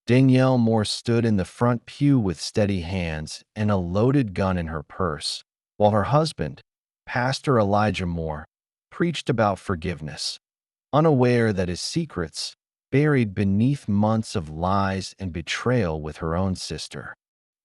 Danielle Moore stood in the front pew with steady hands and a loaded gun in her purse, while her husband, Pastor Elijah Moore, preached about forgiveness, unaware that his secrets, buried beneath months of lies and betrayal with her own sister,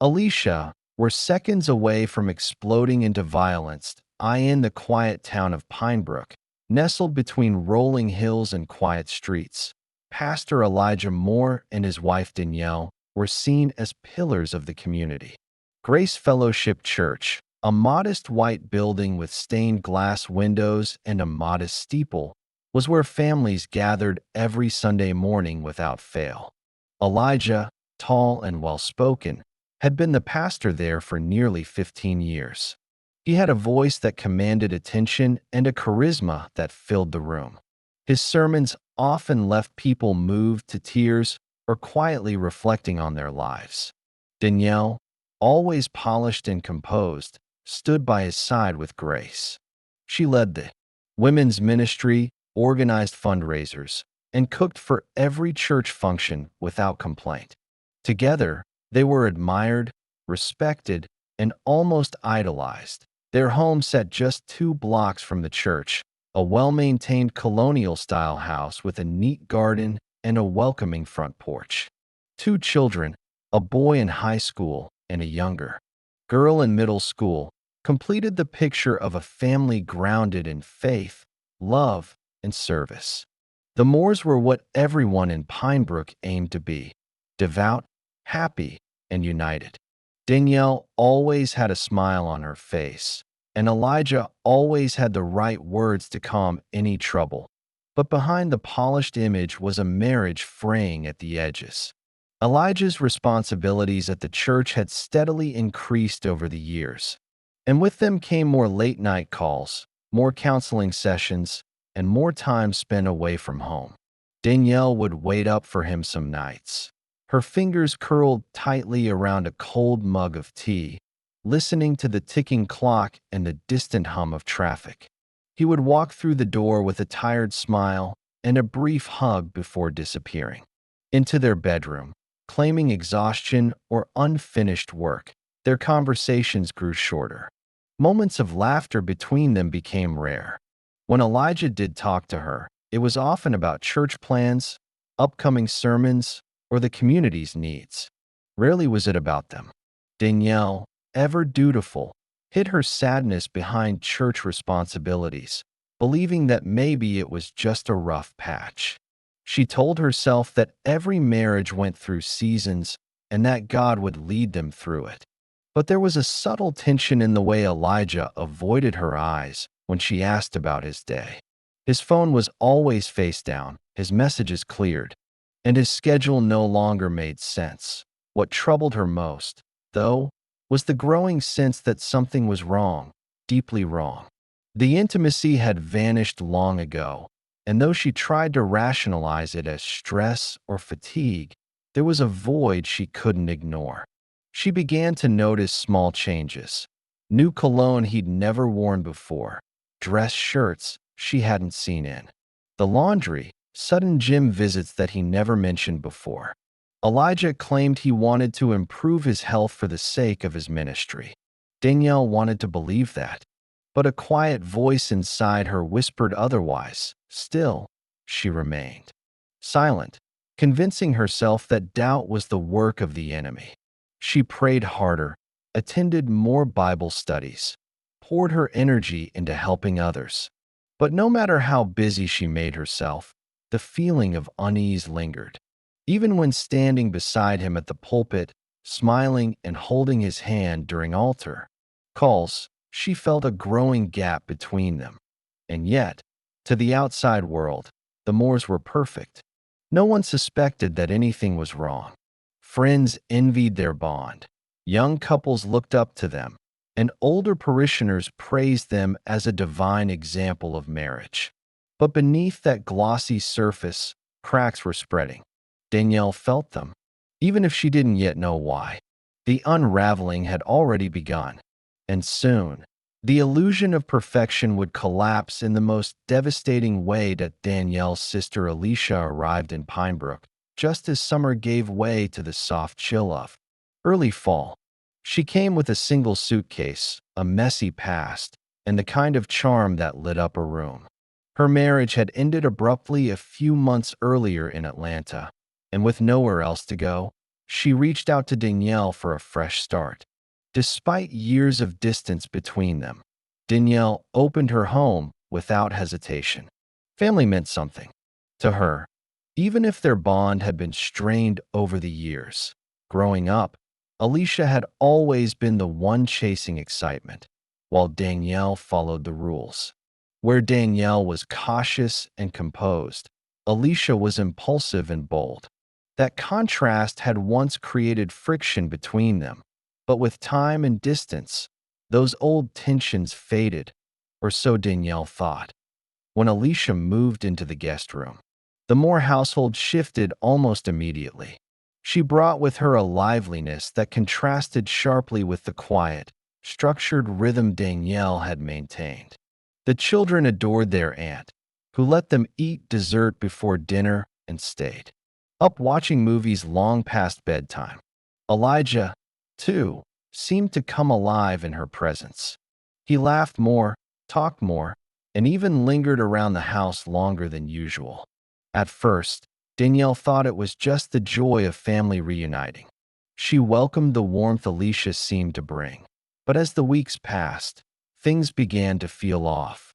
Alicia, were seconds away from exploding into violence. In the quiet town of Pinebrook, nestled between rolling hills and quiet streets, Pastor Elijah Moore and his wife Danielle were seen as pillars of the community. Grace Fellowship Church, a modest white building with stained glass windows and a modest steeple, was where families gathered every Sunday morning without fail. Elijah, tall and well-spoken, had been the pastor there for nearly 15 years. He had a voice that commanded attention and a charisma that filled the room. His sermons often left people moved to tears or quietly reflecting on their lives. Danielle, always polished and composed, stood by his side with grace. She led the women's ministry, organized fundraisers, and cooked for every church function without complaint. Together, they were admired, respected, and almost idolized. Their home sat just 2 blocks from the church, a well-maintained colonial-style house with a neat garden and a welcoming front porch. 2 children, a boy in high school and a younger girl in middle school, completed the picture of a family grounded in faith, love, and service. The Moores were what everyone in Pinebrook aimed to be: devout, happy, and united. Danielle always had a smile on her face, and Elijah always had the right words to calm any trouble. But behind the polished image was a marriage fraying at the edges. Elijah's responsibilities at the church had steadily increased over the years, and with them came more late-night calls, more counseling sessions, and more time spent away from home. Danielle would wait up for him some nights, her fingers curled tightly around a cold mug of tea, listening to the ticking clock and the distant hum of traffic. He would walk through the door with a tired smile and a brief hug before disappearing into their bedroom, claiming exhaustion or unfinished work. Their conversations grew shorter. Moments of laughter between them became rare. When Elijah did talk to her, it was often about church plans, upcoming sermons, or the community's needs. Rarely was it about them. Danielle, ever dutiful, hid her sadness behind church responsibilities, believing that maybe it was just a rough patch. She told herself that every marriage went through seasons and that God would lead them through it. But there was a subtle tension in the way Elijah avoided her eyes when she asked about his day. His phone was always face down, his messages cleared, and his schedule no longer made sense. What troubled her most, though, was the growing sense that something was wrong, deeply wrong. The intimacy had vanished long ago, and though she tried to rationalize it as stress or fatigue, there was a void she couldn't ignore. She began to notice small changes. New cologne he'd never worn before, dress shirts she hadn't seen in the laundry, sudden gym visits that he never mentioned before. Elijah claimed he wanted to improve his health for the sake of his ministry. Danielle wanted to believe that, but a quiet voice inside her whispered otherwise. Still, she remained silent, convincing herself that doubt was the work of the enemy. She prayed harder, attended more Bible studies, poured her energy into helping others. But no matter how busy she made herself, the feeling of unease lingered. Even when standing beside him at the pulpit, smiling and holding his hand during altar calls, she felt a growing gap between them. And yet, to the outside world, the Moores were perfect. No one suspected that anything was wrong. Friends envied their bond. Young couples looked up to them, and older parishioners praised them as a divine example of marriage. But beneath that glossy surface, cracks were spreading. Danielle felt them, even if she didn't yet know why. The unraveling had already begun, and soon, the illusion of perfection would collapse in the most devastating way. That Danielle's sister Alicia arrived in Pinebrook just as summer gave way to the soft chill of early fall. She came with a single suitcase, a messy past, and the kind of charm that lit up a room. Her marriage had ended abruptly a few months earlier in Atlanta, and with nowhere else to go, she reached out to Danielle for a fresh start. Despite years of distance between them, Danielle opened her home without hesitation. Family meant something to her, even if their bond had been strained over the years. Growing up, Alicia had always been the one chasing excitement, while Danielle followed the rules. Where Danielle was cautious and composed, Alicia was impulsive and bold. That contrast had once created friction between them, but with time and distance, those old tensions faded, or so Danielle thought. When Alicia moved into the guest room, the Moore household shifted almost immediately. She brought with her a liveliness that contrasted sharply with the quiet, structured rhythm Danielle had maintained. The children adored their aunt, who let them eat dessert before dinner and stayed up watching movies long past bedtime. Elijah, too, seemed to come alive in her presence. He laughed more, talked more, and even lingered around the house longer than usual. At first, Danielle thought it was just the joy of family reuniting. She welcomed the warmth Alicia seemed to bring. But as the weeks passed, things began to feel off.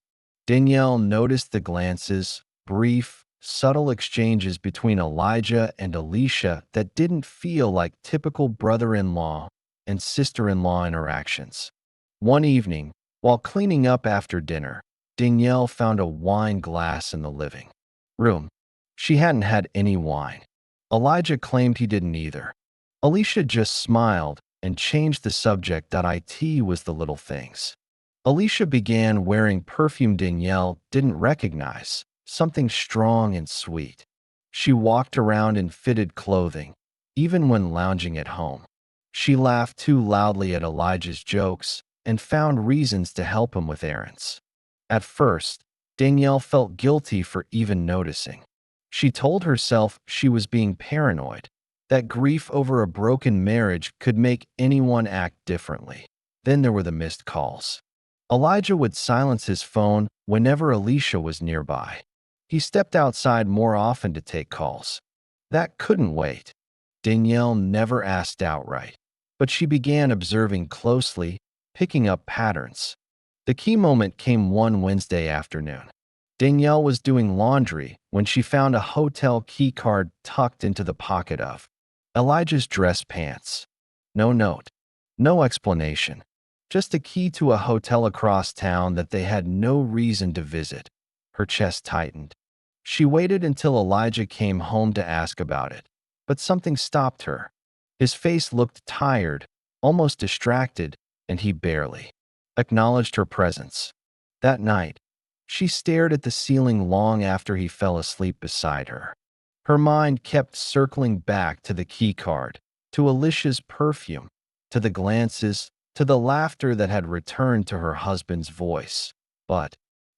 Danielle noticed the glances, brief, subtle exchanges between Elijah and Alicia that didn't feel like typical brother-in-law and sister-in-law interactions. One evening, while cleaning up after dinner, Danielle found a wine glass in the living room. She hadn't had any wine. Elijah claimed he didn't either. Alicia just smiled and changed the subject that it was the little things. Alicia began wearing perfume Danielle didn't recognize, something strong and sweet. She walked around in fitted clothing, even when lounging at home. She laughed too loudly at Elijah's jokes and found reasons to help him with errands. At first, Danielle felt guilty for even noticing. She told herself she was being paranoid, that grief over a broken marriage could make anyone act differently. Then there were the missed calls. Elijah would silence his phone whenever Alicia was nearby. He stepped outside more often to take calls. That couldn't wait. Danielle never asked outright, but she began observing closely, picking up patterns. The key moment came one Wednesday afternoon. Danielle was doing laundry when she found a hotel key card tucked into the pocket of Elijah's dress pants. No note, no explanation, just a key to a hotel across town that they had no reason to visit. Her chest tightened. She waited until Elijah came home to ask about it, but something stopped her. His face looked tired, almost distracted, and he barely acknowledged her presence. That night, she stared at the ceiling long after he fell asleep beside her. Her mind kept circling back to the key card, to Alicia's perfume, to the glances, to the laughter that had returned to her husband's voice. But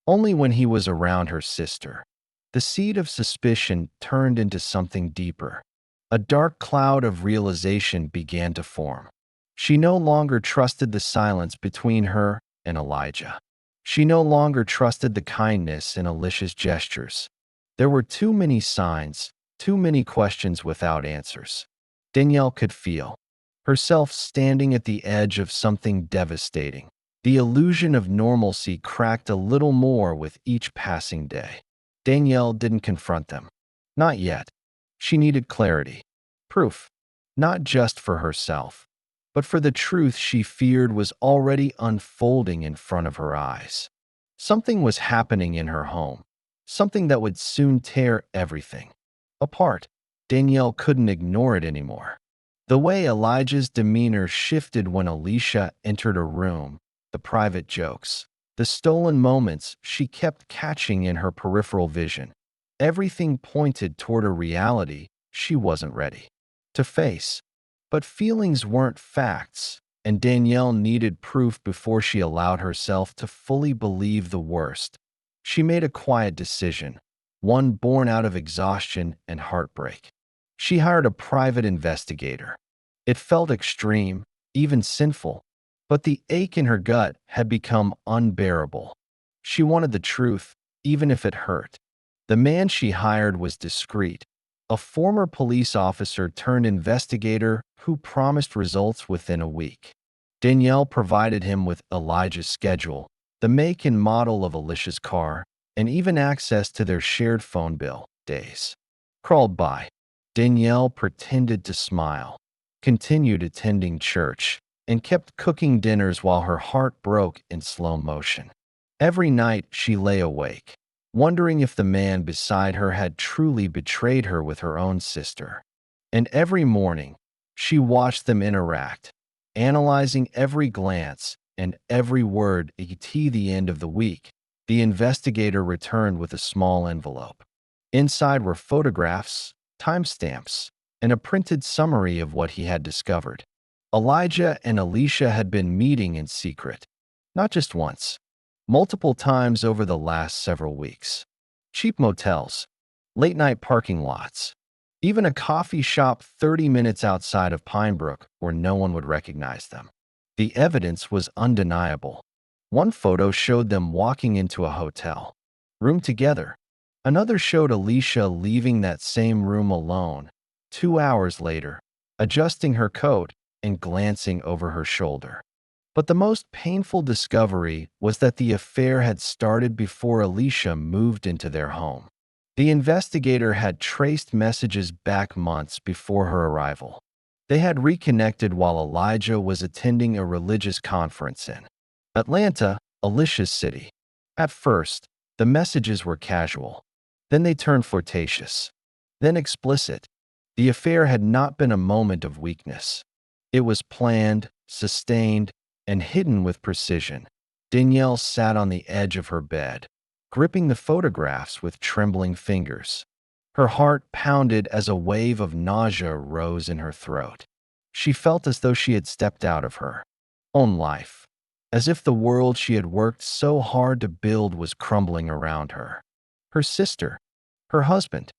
only when he was around her sister. The seed of suspicion turned into something deeper. A dark cloud of realization began to form. She no longer trusted the silence between her and Elijah. She no longer trusted the kindness in Alicia's gestures. There were too many signs, too many questions without answers. Danielle could feel herself standing at the edge of something devastating. The illusion of normalcy cracked a little more with each passing day. Danielle didn't confront them. Not yet. She needed clarity. Proof. Not just for herself, but for the truth she feared was already unfolding in front of her eyes. Something was happening in her home, something that would soon tear everything apart. Danielle couldn't ignore it anymore. The way Elijah's demeanor shifted when Alicia entered a room, the private jokes, the stolen moments she kept catching in her peripheral vision, everything pointed toward a reality she wasn't ready to face. But feelings weren't facts, and Danielle needed proof before she allowed herself to fully believe the worst. She made a quiet decision, one born out of exhaustion and heartbreak. She hired a private investigator. It felt extreme, even sinful, but the ache in her gut had become unbearable. She wanted the truth, even if it hurt. The man she hired was discreet, a former police officer turned investigator who promised results within a week. Danielle provided him with Elijah's schedule, the make and model of Alicia's car, and even access to their shared phone bill. Days crawled by. Danielle pretended to smile, continued attending church, and kept cooking dinners while her heart broke in slow motion. Every night she lay awake, wondering if the man beside her had truly betrayed her with her own sister. And every morning, she watched them interact, analyzing every glance and every word. At the end of the week, the investigator returned with a small envelope. Inside were photographs, timestamps, and a printed summary of what he had discovered. Elijah and Alicia had been meeting in secret, not just once, multiple times over the last several weeks. Cheap motels, late-night parking lots, even a coffee shop 30 minutes outside of Pinebrook where no one would recognize them. The evidence was undeniable. One photo showed them walking into a hotel room together. Another showed Alicia leaving that same room alone 2 hours later, adjusting her coat and glancing over her shoulder. But the most painful discovery was that the affair had started before Alicia moved into their home. The investigator had traced messages back months before her arrival. They had reconnected while Elijah was attending a religious conference in Atlanta, Alicia's city. At first, the messages were casual. Then they turned flirtatious. Then explicit. The affair had not been a moment of weakness. It was planned, sustained, and hidden with precision. Danielle sat on the edge of her bed, gripping the photographs with trembling fingers. Her heart pounded as a wave of nausea rose in her throat. She felt as though she had stepped out of her own life, as if the world she had worked so hard to build was crumbling around her. Her sister, her husband,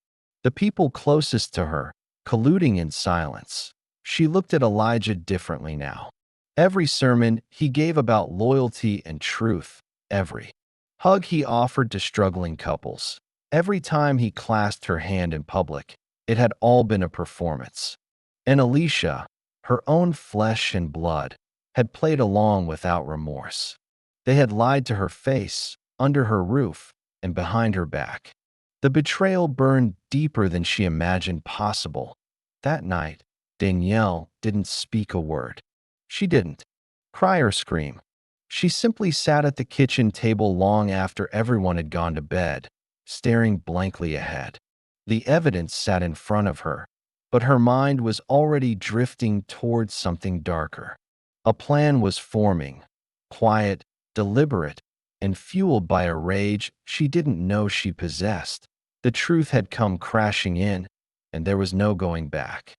the people closest to her, colluding in silence. She looked at Elijah differently now. Every sermon he gave about loyalty and truth, every hug he offered to struggling couples, every time he clasped her hand in public, it had all been a performance. And Alicia, her own flesh and blood, had played along without remorse. They had lied to her face, under her roof, and behind her back. The betrayal burned deeper than she imagined possible. That night, Danielle didn't speak a word. She didn't cry or scream. She simply sat at the kitchen table long after everyone had gone to bed, staring blankly ahead. The evidence sat in front of her, but her mind was already drifting towards something darker. A plan was forming, quiet, deliberate, and fueled by a rage she didn't know she possessed. The truth had come crashing in, and there was no going back.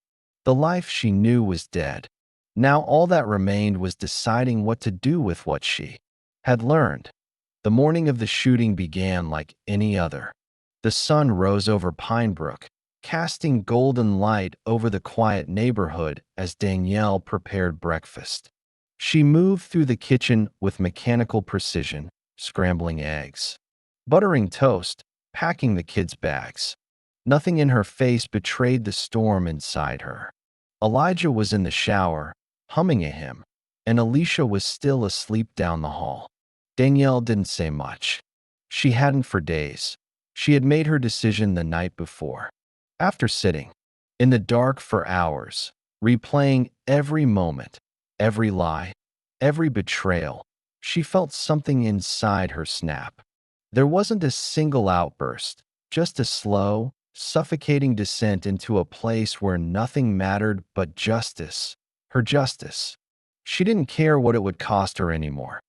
The life she knew was dead. Now all that remained was deciding what to do with what she had learned. The morning of the shooting began like any other. The sun rose over Pinebrook, casting golden light over the quiet neighborhood as Danielle prepared breakfast. She moved through the kitchen with mechanical precision, scrambling eggs, buttering toast, packing the kids' bags. Nothing in her face betrayed the storm inside her. Elijah was in the shower, humming a hymn, and Alicia was still asleep down the hall. Danielle didn't say much. She hadn't for days. She had made her decision the night before. After sitting in the dark for hours, replaying every moment, every lie, every betrayal, she felt something inside her snap. There wasn't a single outburst, just a slow, suffocating descent into a place where nothing mattered but justice, her justice. She didn't care what it would cost her anymore.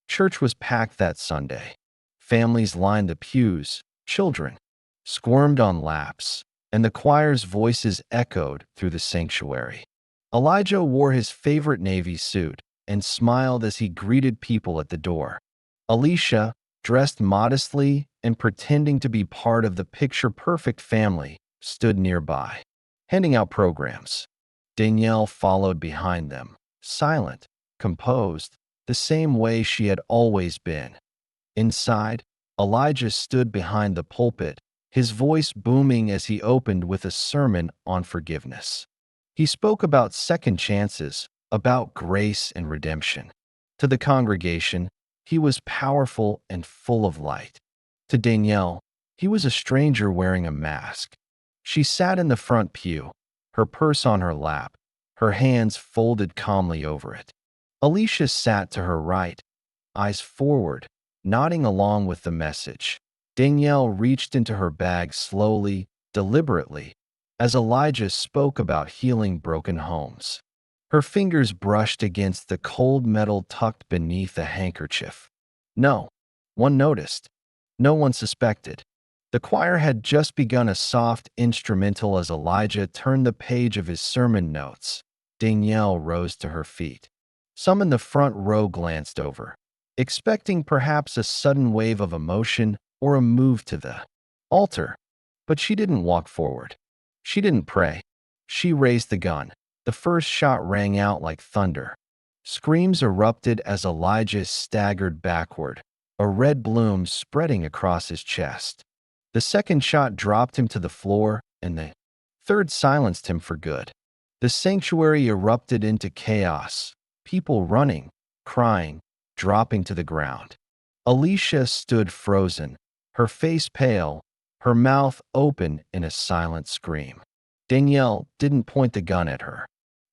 Church was packed that Sunday. Families lined the pews, children squirmed on laps, and the choir's voices echoed through the sanctuary. Elijah wore his favorite navy suit and smiled as he greeted people at the door. Alicia, dressed modestly and pretending to be part of the picture-perfect family, stood nearby. handing out programs. Danielle followed behind them, silent, composed, the same way she had always been. Inside, Elijah stood behind the pulpit, his voice booming as he opened with a sermon on forgiveness. He spoke about second chances, about grace and redemption. To the congregation, he was powerful and full of light. To Danielle, he was a stranger wearing a mask. She sat in the front pew, her purse on her lap, her hands folded calmly over it. Alicia sat to her right, eyes forward, nodding along with the message. Danielle reached into her bag slowly, deliberately, as Elijah spoke about healing broken homes. Her fingers brushed against the cold metal tucked beneath a handkerchief. No one noticed. No one suspected. The choir had just begun a soft instrumental as Elijah turned the page of his sermon notes. Danielle rose to her feet. Some in the front row glanced over, expecting perhaps a sudden wave of emotion or a move to the altar. But she didn't walk forward. She didn't pray. She raised the gun. The first shot rang out like thunder. Screams erupted as Elijah staggered backward, a red bloom spreading across his chest. The second shot dropped him to the floor, and the third silenced him for good. The sanctuary erupted into chaos, people running, crying, dropping to the ground. Alicia stood frozen, her face pale, her mouth open in a silent scream. Danielle didn't point the gun at her.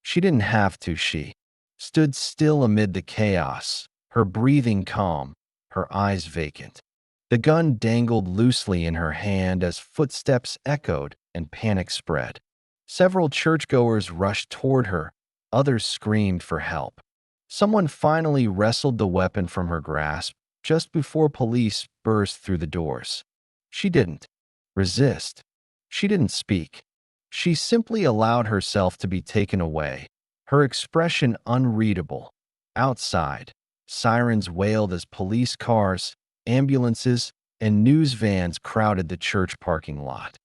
She didn't have to. She stood still amid the chaos, her breathing calm, her eyes vacant. The gun dangled loosely in her hand as footsteps echoed and panic spread. Several churchgoers rushed toward her, others screamed for help. Someone finally wrestled the weapon from her grasp just before police burst through the doors. She didn't resist. She didn't speak. She simply allowed herself to be taken away, her expression unreadable. Outside, sirens wailed as police cars, ambulances, and news vans crowded the church parking lot.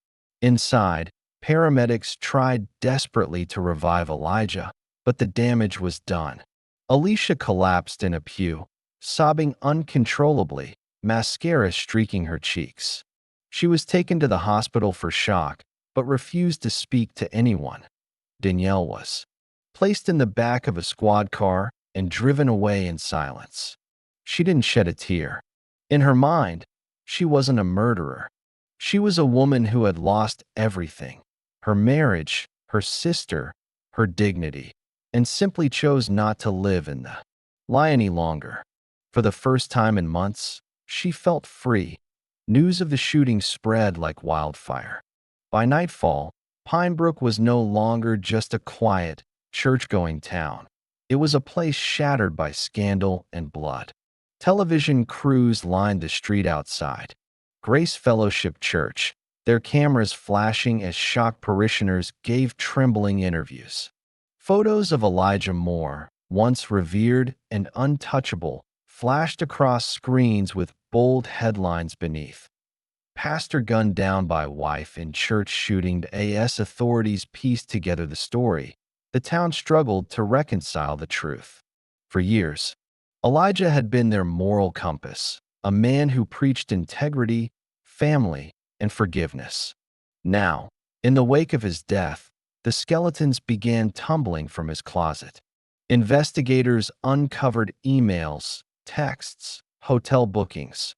Inside, paramedics tried desperately to revive Elijah, but the damage was done. Alicia collapsed in a pew, sobbing uncontrollably, mascara streaking her cheeks. She was taken to the hospital for shock, but refused to speak to anyone. Danielle was placed in the back of a squad car and driven away in silence. She didn't shed a tear. In her mind, she wasn't a murderer. She was a woman who had lost everything: her marriage, her sister, her dignity, and simply chose not to live in the lie any longer. For the first time in months, she felt free. News of the shooting spread like wildfire. By nightfall, Pinebrook was no longer just a quiet, church-going town. It was a place shattered by scandal and blood. Television crews lined the street outside. Grace Fellowship Church, their cameras flashing as shocked parishioners gave trembling interviews. Photos of Elijah Moore, once revered and untouchable, flashed across screens with bold headlines beneath. Pastor gunned down by wife in church shooting. As authorities pieced together the story, the town struggled to reconcile the truth. For years, Elijah had been their moral compass, a man who preached integrity, family, and forgiveness. Now, in the wake of his death, the skeletons began tumbling from his closet. Investigators uncovered emails, texts, hotel bookings,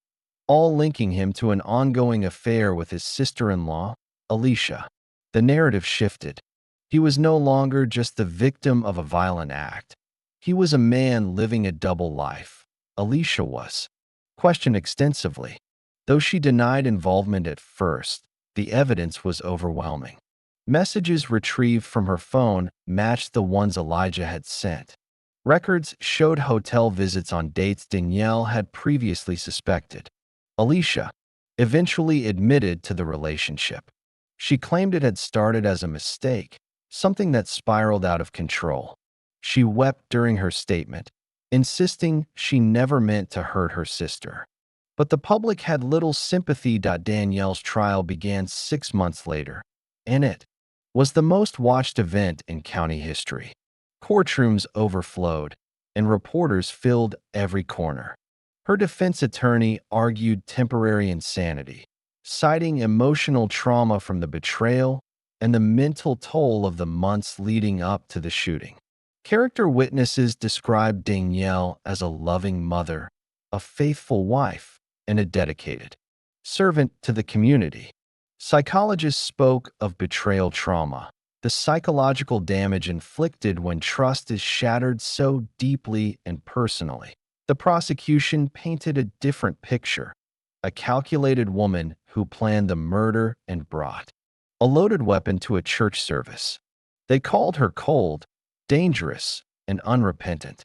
all linking him to an ongoing affair with his sister-in-law, Alicia. The narrative shifted. He was no longer just the victim of a violent act. He was a man living a double life. Alicia was questioned extensively. Though she denied involvement at first, the evidence was overwhelming. Messages retrieved from her phone matched the ones Elijah had sent. Records showed hotel visits on dates Danielle had previously suspected. Alicia eventually admitted to the relationship. She claimed it had started as a mistake, something that spiraled out of control. She wept during her statement, insisting she never meant to hurt her sister. But the public had little sympathy. Danielle's trial began 6 months later. In it, was the most watched event in county history. Courtrooms overflowed, and reporters filled every corner. Her defense attorney argued temporary insanity, citing emotional trauma from the betrayal and the mental toll of the months leading up to the shooting. Character witnesses described Danielle as a loving mother, a faithful wife, and a dedicated servant to the community. Psychologists spoke of betrayal trauma, the psychological damage inflicted when trust is shattered so deeply and personally. The prosecution painted a different picture, a calculated woman who planned the murder and brought a loaded weapon to a church service. They called her cold, dangerous, and unrepentant.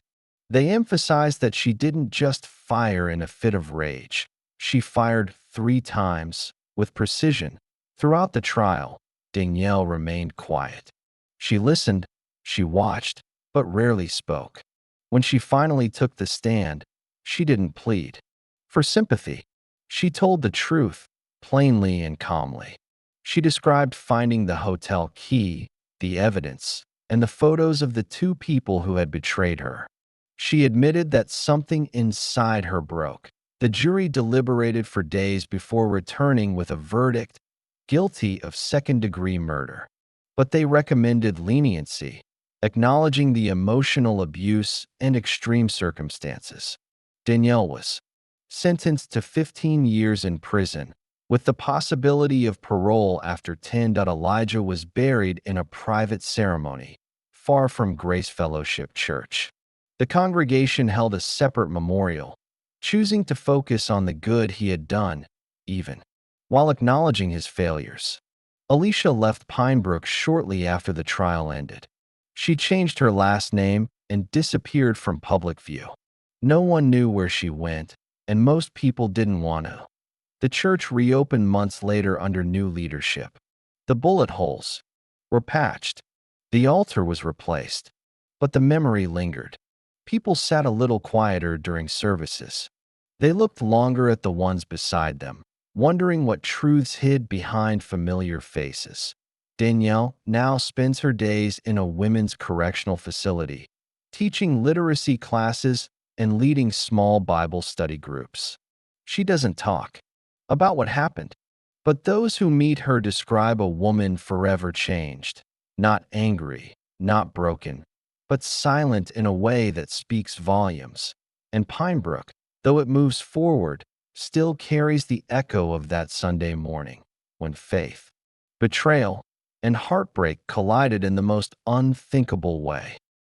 They emphasized that she didn't just fire in a fit of rage. She fired 3 times, with precision. Throughout the trial, Danielle remained quiet. She listened, she watched, but rarely spoke. When she finally took the stand, she didn't plead for sympathy. She told the truth, plainly and calmly. She described finding the hotel key, the evidence, and the photos of the 2 people who had betrayed her. She admitted that something inside her broke. The jury deliberated for days before returning with a verdict, guilty of second-degree murder. But they recommended leniency, acknowledging the emotional abuse and extreme circumstances. Danielle was sentenced to 15 years in prison, with the possibility of parole after 10. Elijah was buried in a private ceremony, far from Grace Fellowship Church. The congregation held a separate memorial, choosing to focus on the good he had done, even while acknowledging his failures. Alicia left Pinebrook shortly after the trial ended. She changed her last name and disappeared from public view. No one knew where she went, and most people didn't want to. The church reopened months later under new leadership. The bullet holes were patched. The altar was replaced, but the memory lingered. People sat a little quieter during services. They looked longer at the ones beside them, wondering what truths hid behind familiar faces. Danielle now spends her days in a women's correctional facility, teaching literacy classes and leading small Bible study groups. She doesn't talk about what happened, but those who meet her describe a woman forever changed, not angry, not broken, but silent in a way that speaks volumes. And Pinebrook, though it moves forward, still carries the echo of that Sunday morning when faith, betrayal, and heartbreak collided in the most unthinkable way.